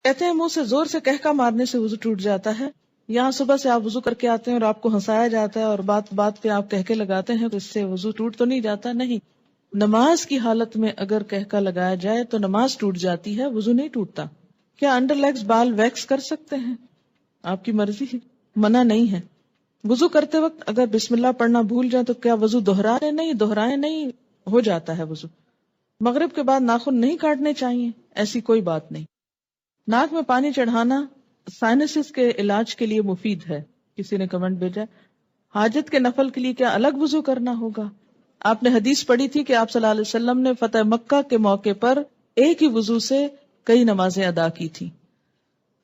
کہتے ہیں منہ سے زور سے کہکا مارنے سے وضو ٹوٹ جاتا ہے. یہاں صبح سے آپ وضو کر کے آتے ہیں اور آپ کو ہنسایا جاتا ہے اور بات بات پہ آپ کہکے لگاتے ہیں تو اس سے وضو ٹوٹ تو نہیں جاتا. نہیں، نماز کی حالت میں اگر کہکا لگایا جائے تو نماز ٹوٹ جاتی ہے، وضو نہیں ٹوٹتا. کیا انڈر لیگز بال ویکس کر سکتے ہیں؟ آپ کی مرضی ہے، منع نہیں ہے. وضو کرتے وقت اگر بسم اللہ پڑھنا بھول جائیں تو کیا وضو دہرائیں نہیں، ہو جاتا ہے وضو. مغرب کے بعد ناخن نہیں کاٹنے چاہیے، ایسی کوئی بات نہیں. ناک میں پانی چڑھانا سائنسز کے علاج کے لیے مفید ہے. کسی نے کمنٹ بھیجا حاجت کے نفل کے لیے کیا الگ وضو کرنا ہوگا؟ آپ نے حدیث پڑھی تھی کہ آپ صلی اللہ علیہ وسلم نے فتح مکہ کے موقع پر ایک ہی وضو سے کئی نمازیں ادا کی تھی.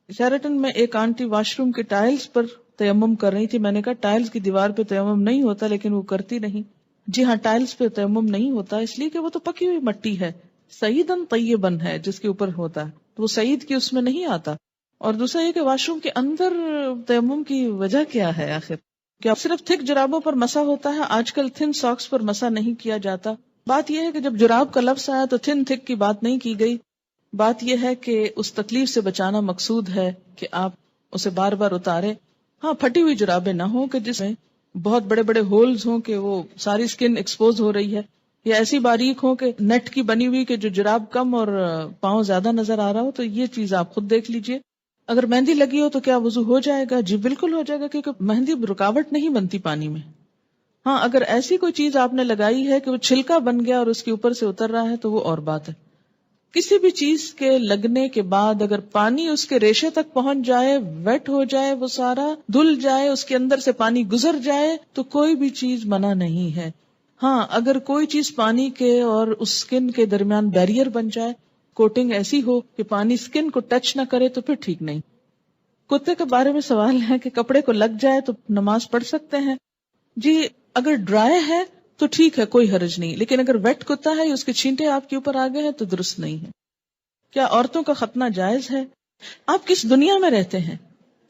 شیرٹن میں ایک آنٹی واش روم کے ٹائلز پر تیمم کر رہی تھی. میں نے کہا ٹائلز کی دیوار پہ تیمم نہیں ہوتا، لیکن وہ کرتی نہیں. جی ہاں، ٹائلز پہ تیمم نہیں ہوتا اس لیے کہ وہ تو پکی ہوئی مٹی ہے، سعیدن طیبن ہے جس کے اوپر ہوتا ہے، تو وہ سعید کی اس میں نہیں آتا. اور دوسرا یہ کہ واش روم کے اندر تیمم کی وجہ کیا ہے آخر؟ کیا صرف تھک جرابوں پر مسح ہوتا ہے؟ آج کل تھن ساکس پر مسح نہیں کیا جاتا. بات یہ ہے کہ جب جراب کا لفظ آیا تو تھن تھک کی بات نہیں کی گئی. بات یہ ہے کہ اس تکلیف سے بچانا مقصود ہے کہ آپ اسے بار بار اتاریں. ہاں، پھٹی ہوئی جرابیں نہ ہوں کہ جس میں بہت بڑے بڑے ہولز ہوں کہ وہ ساری سکن ایکسپوز ہو رہی ہے، یا ایسی باریک ہو کہ نیٹ کی بنی ہوئی کہ جو جراب کم اور پاؤں زیادہ نظر آ رہا ہو. تو یہ چیز آپ خود دیکھ لیجئے. اگر مہندی لگی ہو تو کیا وضو ہو جائے گا؟ جی بالکل ہو جائے گا، کیونکہ مہندی رکاوٹ نہیں بنتی پانی میں. ہاں، اگر ایسی کوئی چیز آپ نے لگائی ہے کہ وہ چھلکا بن گیا اور اس کے اوپر سے اتر رہا ہے تو وہ اور بات ہے. کسی بھی چیز کے لگنے کے بعد اگر پانی اس کے ریشے تک پہنچ جائے، ویٹ ہو جائے، وہ سارا دھل جائے، اس کے اندر سے پانی گزر جائے تو کوئی بھی چیز منع نہیں ہے. ہاں، اگر کوئی چیز پانی کے اور اس سکن کے درمیان بیریئر بن جائے، کوٹنگ ایسی ہو کہ پانی سکن کو ٹچ نہ کرے تو پھر ٹھیک نہیں. کتے کے بارے میں سوال ہے کہ کپڑے کو لگ جائے تو نماز پڑھ سکتے ہیں؟ جی اگر ڈرائی ہے تو ٹھیک ہے، کوئی حرج نہیں، لیکن اگر ویٹ کتا ہے یا اس کے چھینٹے آپ کے اوپر آ گئے ہیں تو درست نہیں ہے. کیا عورتوں کا ختنہ جائز ہے؟ آپ کس دنیا میں رہتے ہیں؟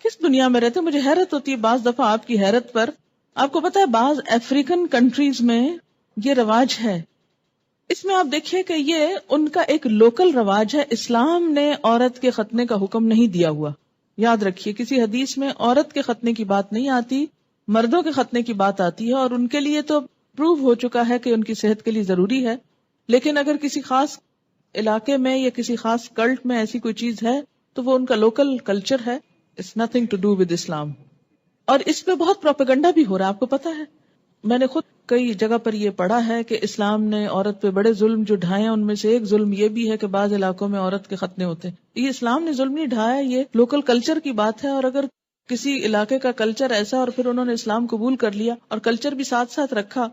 کس دنیا میں رہتے ہیں؟ مجھے حیرت ہوتی ہے بعض دفعہ آپ کی حیرت پر. آپ کو پتا ہے بعض افریقن کنٹریز میں یہ رواج ہے. اس میں آپ دیکھیے کہ یہ ان کا ایک لوکل رواج ہے. اسلام نے عورت کے ختنے کا حکم نہیں دیا ہوا. یاد رکھیے کسی حدیث میں عورت کے ختنے کی بات نہیں آتی، مردوں کے ختنے کی بات آتی ہے، اور ان کے لیے تو پروو ہو چکا ہے کہ ان کی صحت کے لیے ضروری ہے. لیکن اگر کسی خاص علاقے میں یا کسی خاص کلٹ میں ایسی کوئی چیز ہے تو وہ ان کا لوکل کلچر ہے. It's nothing to do with Islam. اور اس پہ بہت پروپیگنڈا بھی ہو رہا ہے، آپ کو پتا ہے. میں نے خود کئی جگہ پر یہ پڑھا ہے کہ اسلام نے عورت پہ بڑے ظلم جو ڈھائے ہیں، ان میں سے ایک ظلم یہ بھی ہے کہ بعض علاقوں میں عورت کے ختنے ہوتے ہیں. یہ اسلام نے ظلم نہیں ڈھایا، یہ لوکل کلچر کی بات ہے. اور اگر کسی علاقے کا کلچر ایسا اور پھر انہوں نے اسلام قبول کر لیا اور کلچر بھی ساتھ ساتھ رکھا.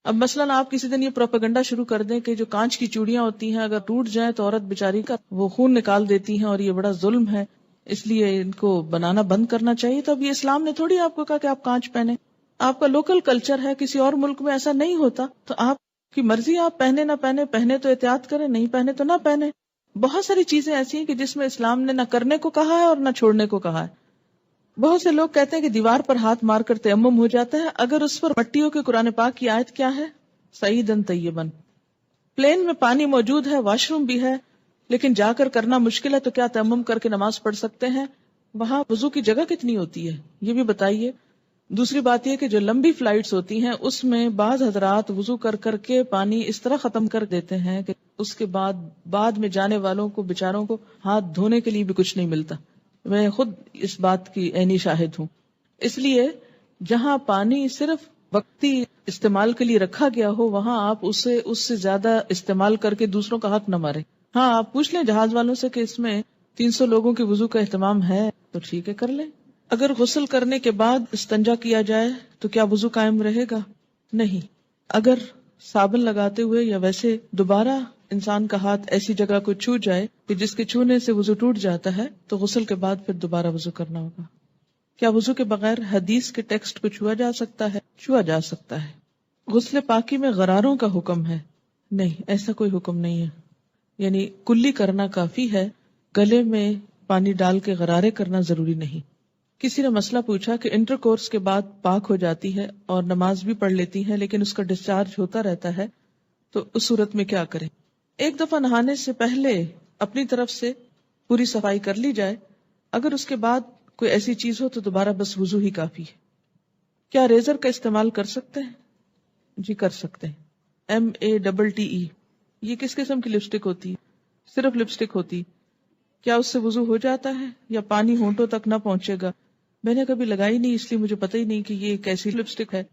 اب مثلاً آپ کسی دن یہ پروپیگنڈا شروع کر دیں کہ جو کانچ کی چوڑیاں ہوتی ہیں اگر ٹوٹ جائیں تو عورت بیچاری کا وہ خون نکال دیتی ہیں اور یہ بڑا ظلم ہے، اس لیے ان کو بنانا بند کرنا چاہیے. تو اب یہ اسلام نے تھوڑی آپ کو کہا کہ آپ کانچ پہنے. آپ کا لوکل کلچر ہے، کسی اور ملک میں ایسا نہیں ہوتا، تو آپ کی مرضی، آپ پہنے نہ پہنے، پہنے تو احتیاط کریں، نہیں پہنے تو نہ پہنے. بہت ساری چیزیں ایسی ہیں کہ جس میں اسلام نے نہ کرنے کو کہا ہے اور نہ چھوڑنے کو کہا ہے. بہت سے لوگ کہتے ہیں کہ دیوار پر ہاتھ مار کر تیمم ہو جاتا ہے، اگر اس پر مٹیوں کے قرآن پاک کی آیت کیا ہے؟ سعیدن طیبن. پلین میں پانی موجود ہے، واش روم بھی ہے، لیکن جا کر کرنا مشکل ہے تو کیا تیمم کر کے نماز پڑھ سکتے ہیں؟ وہاں وضو کی جگہ کتنی ہوتی ہے یہ بھی بتائیے. دوسری بات یہ کہ جو لمبی فلائٹس ہوتی ہیں اس میں بعض حضرات وضو کر کر کے پانی اس طرح ختم کر دیتے ہیں کہ اس کے بعد میں جانے والوں کو بیچاروں کو ہاتھ دھونے کے لیے بھی کچھ نہیں ملتا. میں خود اس بات کی عینی شاہد ہوں. اس لیے جہاں پانی صرف وقتی استعمال کے لیے رکھا گیا ہو وہاں آپ اس سے زیادہ استعمال کر کے دوسروں کا حق نہ مارے. ہاں، آپ پوچھ لیں جہاز والوں سے کہ اس میں 300 لوگوں کے وضو کا اہتمام ہے تو ٹھیک ہے، کر لیں. اگر غسل کرنے کے بعد استنجا کیا جائے تو کیا وضو قائم رہے گا؟ نہیں. اگر صابن لگاتے ہوئے یا ویسے دوبارہ انسان کا ہاتھ ایسی جگہ کو چھو جائے کہ جس کے چھونے سے وضو ٹوٹ جاتا ہے تو غسل کے بعد پھر دوبارہ وضو کرنا ہوگا. کیا وضو کے بغیر حدیث کے ٹیکسٹ کو چھوا جا سکتا ہے؟ چھوا جا سکتا ہے. غسل پاکی میں غراروں کا حکم ہے؟ نہیں، ایسا کوئی حکم نہیں ہے. یعنی کلی کرنا کافی ہے، گلے میں پانی ڈال کے غرارے کرنا ضروری نہیں. کسی نے مسئلہ پوچھا کہ انٹر کورس کے بعد پاک ہو جاتی ہے اور نماز بھی پڑھ لیتی ہے لیکن اس کا ڈسچارج ہوتا رہتا ہے تو اس صورت میں کیا کریں؟ ایک دفعہ نہانے سے پہلے اپنی طرف سے پوری صفائی کر لی جائے، اگر اس کے بعد کوئی ایسی چیز ہو تو دوبارہ بس وضو ہی کافی ہے۔ کیا ریزر کا استعمال کر سکتے ہیں؟ جی کر سکتے ہیں۔ MATTE، یہ کس قسم کی لپسٹک ہوتی ہے؟ صرف لپسٹک ہوتی ہے۔ کیا اس سے وضو ہو جاتا ہے یا پانی ہونٹوں تک نہ پہنچے گا؟ میں نے کبھی لگائی نہیں، اس لیے مجھے پتہ ہی نہیں کہ یہ کیسی لپسٹک ہے۔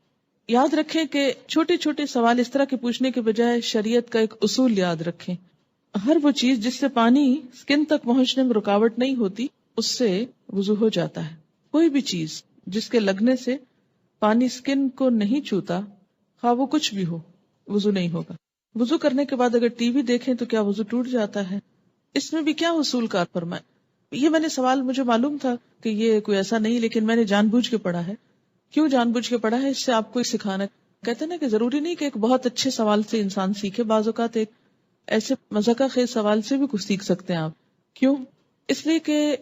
یاد رکھیں کہ چھوٹے چھوٹے سوال اس طرح کے پوچھنے کے بجائے شریعت کا ایک اصول یاد رکھیں۔ ہر وہ چیز جس سے پانی سکن تک پہنچنے میں رکاوٹ نہیں ہوتی اس سے وضو ہو جاتا ہے۔ کوئی بھی چیز جس کے لگنے سے پانی سکن کو نہیں چھوتا، خواہ وہ کچھ بھی ہو، وضو نہیں ہوگا۔ وضو کرنے کے بعد اگر ٹی وی دیکھیں تو کیا وضو ٹوٹ جاتا ہے؟ اس میں بھی کیا اصول کار فرمائے؟ یہ میں نے سوال، مجھے معلوم تھا کہ یہ کوئی ایسا نہیں، لیکن میں نے جان بوجھ کے پڑھا ہے۔ کیوں جان بوجھ کے پڑھا ہے؟ اس سے آپ کو سکھانا، کہتے ہیں نا کہ ضروری نہیں کہ ایک بہت اچھے سوال سے انسان سیکھے، بعض اوقات ایک ایسے مذاقہ خیز سوال سے بھی کچھ سیکھ سکتے ہیں آپ۔ کیوں؟ اس لیے کہ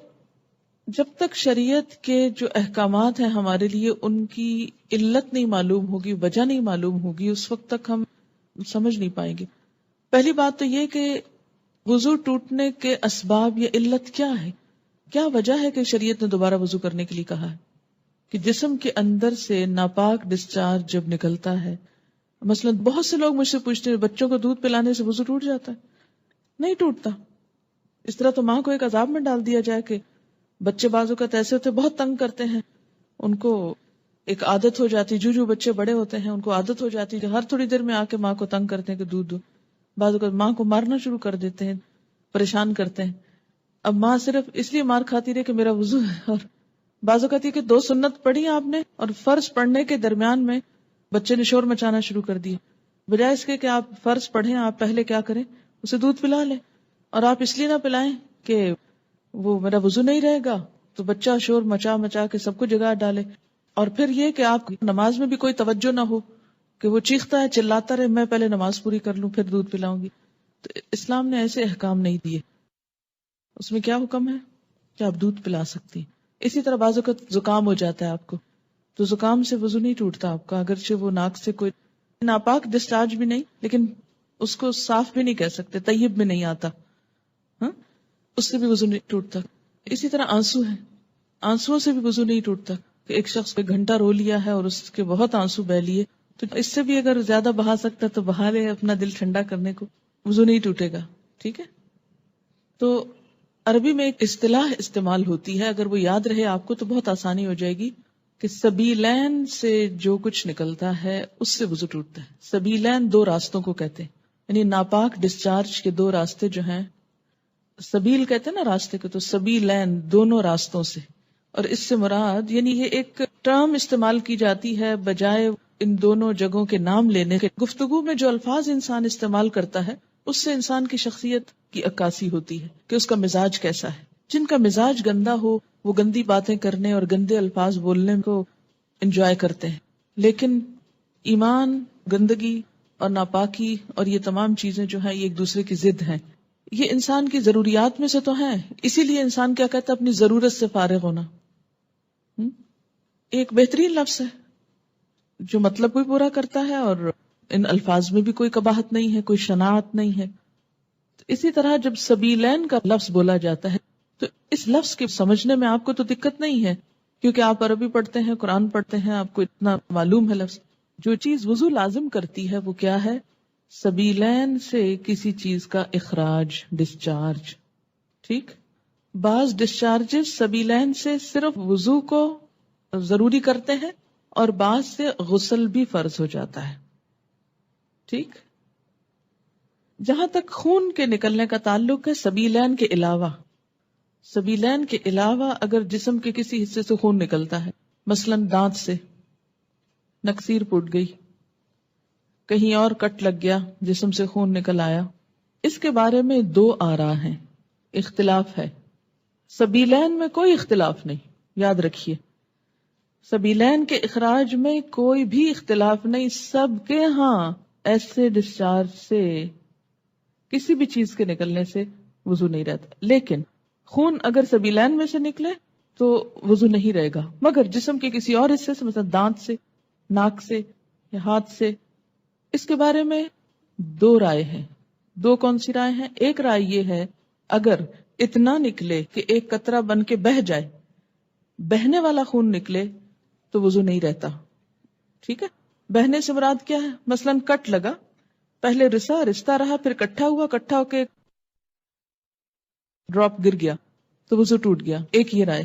جب تک شریعت کے جو احکامات ہیں ہمارے لیے ان کی علت نہیں معلوم ہوگی، وجہ نہیں معلوم ہوگی، اس وقت تک ہم سمجھ نہیں پائیں گے۔ پہلی بات تو یہ کہ وضو ٹوٹنے کے اسباب یا علت کیا ہے؟ کیا وجہ ہے کہ شریعت نے دوبارہ وضو کرنے کے لیے کہا ہے؟ کہ جسم کے اندر سے ناپاک ڈسچارج جب نکلتا ہے، مثلا بہت سے لوگ مجھ سے پوچھتے ہیں بچوں کو دودھ پلانے سے وضو ٹوٹ جاتا ہے؟ نہیں ٹوٹتا۔ اس طرح تو ماں کو ایک عذاب میں ڈال دیا جائے کہ بچے بعض اوقات ایسے ہوتے بہت تنگ کرتے ہیں، ان کو ایک عادت ہو جاتی، جو بچے بڑے ہوتے ہیں ان کو عادت ہو جاتی کہ ہر تھوڑی دیر میں آ کے ماں کو تنگ کرتے ہیں کہ دودھ دو، بعض اوقات ماں کو مارنا شروع کر دیتے ہیں، پریشان کرتے ہیں۔ اب ماں صرف اس لیے مار کھاتی رہے کہ میرا وضو ہے، اور بعض اوقات یہ کہ 2 سنت پڑھی آپ نے اور فرض پڑھنے کے درمیان میں بچے نے شور مچانا شروع کر دیا، بجائے اس کے کہ آپ فرض پڑھیں، آپ پہلے کیا کریں، اسے دودھ پلا لیں، اور آپ اس لیے نہ پلائیں کہ وہ میرا وضو نہیں رہے گا تو بچہ شور مچا مچا کے سب کو جگا ڈالے، اور پھر یہ کہ آپ نماز میں بھی کوئی توجہ نہ ہو کہ وہ چیختا ہے چلاتا رہے، میں پہلے نماز پوری کر لوں پھر دودھ پلاؤں گی۔ تو اسلام نے ایسے احکام نہیں دیے۔ اس میں کیا حکم ہے کہ آپ دودھ پلا سکتی۔ اسی طرح بعض اوقات زکام ہو جاتا ہے آپ کو، تو زکام سے وضو نہیں ٹوٹتا آپ کا، اگرچہ وہ ناک سے کوئی ناپاک ڈسچارج بھی نہیں، لیکن اس کو صاف بھی نہیں کہہ سکتے، طیب میں نہیں آتا، ہاں، اس سے بھی وضو نہیں ٹوٹتا۔ اسی طرح آنسو ہے، آنسوؤں سے بھی وضو نہیں ٹوٹتا، کہ ایک شخص کو 1 گھنٹہ رو لیا ہے اور اس کے بہت آنسو بہ لیے، تو اس سے بھی اگر زیادہ بہا سکتا تو بہا لے اپنا دل ٹھنڈا کرنے کو، وضو نہیں ٹوٹے گا۔ ٹھیک ہے، تو عربی میں ایک اصطلاح استعمال ہوتی ہے، اگر وہ یاد رہے آپ کو تو بہت آسانی ہو جائے گی، کہ سبیلین سے جو کچھ نکلتا ہے اس سے وضو ٹوٹتا ہے۔ سبیلین 2 راستوں کو کہتے ہیں، یعنی ناپاک ڈسچارج کے 2 راستے جو ہیں، سبیل کہتے ہیں نا راستے کو، تو سبیلین دونوں راستوں سے، اور اس سے مراد یعنی یہ ایک ٹرم استعمال کی جاتی ہے بجائے ان دونوں جگہوں کے نام لینے کے۔ گفتگو میں جو الفاظ انسان استعمال کرتا ہے اس سے انسان کی شخصیت کی عکاسی ہوتی ہے کہ اس کا مزاج کیسا ہے۔ جن کا مزاج گندا ہو وہ گندی باتیں کرنے اور گندے الفاظ بولنے کو انجوائے کرتے ہیں، لیکن ایمان، گندگی اور ناپاکی اور یہ تمام چیزیں جو ہیں یہ ایک دوسرے کی ضد ہیں، یہ انسان کی ضروریات میں سے تو ہیں، اسی لیے انسان کیا کہتا ہے، اپنی ضرورت سے فارغ ہونا۔ ایک بہترین لفظ ہے جو مطلب بھی پورا کرتا ہے اور ان الفاظ میں بھی کوئی قباحت نہیں ہے، کوئی شناعت نہیں ہے۔ اسی طرح جب سبیلین کا لفظ بولا جاتا ہے تو اس لفظ کے سمجھنے میں آپ کو تو دقت نہیں ہے، کیونکہ آپ عربی پڑھتے ہیں، قرآن پڑھتے ہیں، آپ کو اتنا معلوم ہے لفظ۔ جو چیز وضو لازم کرتی ہے وہ کیا ہے؟ سبیلین سے کسی چیز کا اخراج، ڈسچارج۔ ٹھیک، بعض ڈسچارجز سبیلین سے صرف وضو کو ضروری کرتے ہیں اور بعض سے غسل بھی فرض ہو جاتا ہے۔ ٹھیک، جہاں تک خون کے نکلنے کا تعلق ہے، سبیلین کے علاوہ اگر جسم کے کسی حصے سے خون نکلتا ہے، مثلا دانت سے نکسیر پھوٹ گئی، کہیں اور کٹ لگ گیا، جسم سے خون نکل آیا، اس کے بارے میں 2 آراء ہیں، اختلاف ہے۔ سبیلین میں کوئی اختلاف نہیں، یاد رکھیے، سبیلین کے اخراج میں کوئی بھی اختلاف نہیں، سب کے ہاں ایسے ڈسچارج سے، کسی بھی چیز کے نکلنے سے وضو نہیں رہتا، لیکن خون اگر سبیلین میں سے نکلے تو وضو نہیں رہے گا، مگر جسم کے کسی اور حصے سے، مثلا دانت سے، ناک سے یا ہاتھ سے، اس کے بارے میں 2 رائے ہیں۔ 2 کون سی رائے ہیں؟ ایک رائے یہ ہے اگر اتنا نکلے کہ ایک قطرہ بن کے بہہ جائے، بہنے والا خون نکلے تو وضو نہیں رہتا. ٹھیک ہے، بہنے سے مراد کیا ہے؟ مثلاً کٹ لگا، پہلے رستا رہا، پھر کٹھا ہوا، کٹھا ہو کے ڈراپ گر گیا تو وضو ٹوٹ گیا. ایک یہ رائے.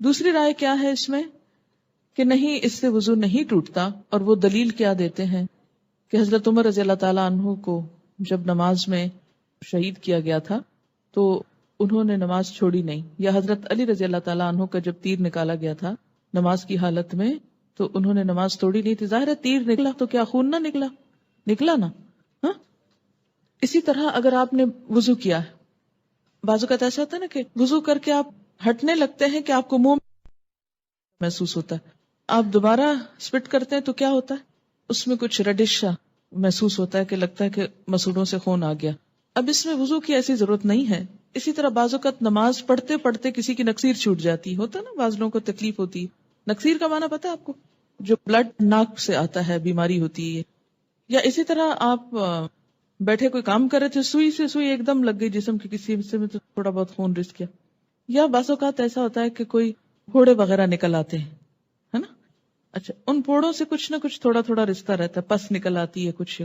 دوسری رائے کیا ہے اس میں کہ نہیں، اس سے وضو نہیں ٹوٹتا، اور وہ دلیل کیا دیتے ہیں کہ حضرت عمر رضی اللہ تعالیٰ عنہ کو جب نماز میں شہید کیا گیا تھا تو انہوں نے نماز چھوڑی نہیں، یا حضرت علی رضی اللہ تعالیٰ عنہ کا جب تیر نکالا گیا تھا نماز کی حالت میں تو انہوں نے نماز توڑی نہیں تھی. ظاہر ہے تیر نکلا تو کیا خون نہ نکلا نا. ہاں، اسی طرح اگر آپ نے وضو کیا ہے، بعض اوقات ایسا ہوتا ہے نا کہ وضو کر کے آپ ہٹنے لگتے ہیں کہ آپ کو منہ محسوس ہوتا ہے، آپ دوبارہ اسپٹ کرتے ہیں تو کیا ہوتا ہے، اس میں کچھ ریڈش محسوس ہوتا ہے کہ لگتا ہے کہ مسوڑوں سے خون آ گیا. اب اس میں وضو کی ایسی ضرورت نہیں ہے. اسی طرح بعض اوقات نماز پڑھتے پڑھتے کسی کی نکسیر چھوٹ جاتی ہوتا ہے نا، بعض لوگوں کو تکلیف ہوتی ہے. نکسیر کا معنی پتہ ہے آپ کو؟ جو بلڈ ناک سے آتا ہے، بیماری ہوتی ہے. یا اسی طرح آپ بیٹھے کوئی کام کر رہے تھے، سوئی سے سوئی ایک دم لگ گئی جسم کے کسی حصے میں تو تھوڑا بہت خون رس گیا. یا بعض اوقات ایسا ہوتا ہے کہ کوئی پھوڑے وغیرہ نکل آتے ہیں، ہے نا. اچھا، ان پھوڑوں سے کچھ نہ کچھ تھوڑا تھوڑا رشتہ رہتا ہے، پس نکل آتی ہے کچھ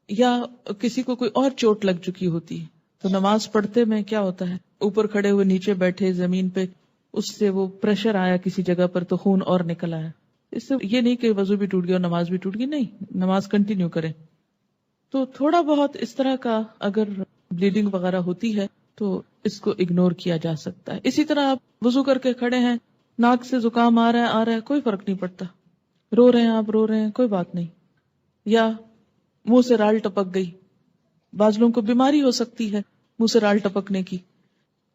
یا کسی کو کوئی اور چوٹ لگ چکی ہوتی ہے تو نماز پڑھتے میں کیا ہوتا ہے، اوپر کھڑے ہوئے نیچے بیٹھے زمین پہ، اس سے وہ پریشر آیا کسی جگہ پر تو خون اور نکل آیا. اس سے یہ نہیں کہ وضو بھی ٹوٹ گیا اور نماز بھی ٹوٹ گئی، نہیں، نماز کنٹینیو کریں. تو تھوڑا بہت اس طرح کا اگر بلیڈنگ وغیرہ ہوتی ہے تو اس کو اگنور کیا جا سکتا ہے. اسی طرح آپ وضو کر کے کھڑے ہیں، ناک سے زکام آ رہا ہے کوئی فرق نہیں پڑتا، رو رہے ہیں آپ، رو رہے ہیں کوئی بات نہیں. یا منہ سے رال ٹپک گئی، بعض لوگوں کو بیماری ہو سکتی ہے منہ سے رال ٹپکنے کی،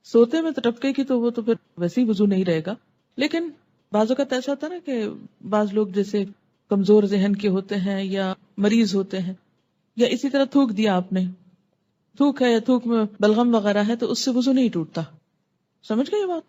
سوتے میں تو ٹپکے کی تو وہ تو پھر ویسے ہی وضو نہیں رہے گا. لیکن بعض اوقات ایسا ہوتا ہے نا کہ بعض لوگ جیسے کمزور ذہن کے ہوتے ہیں یا مریض ہوتے ہیں، یا اسی طرح تھوک دیا آپ نے، تھوک ہے یا تھوک میں بلغم وغیرہ ہے تو اس سے وضو نہیں ٹوٹتا. سمجھ گئے یہ بات؟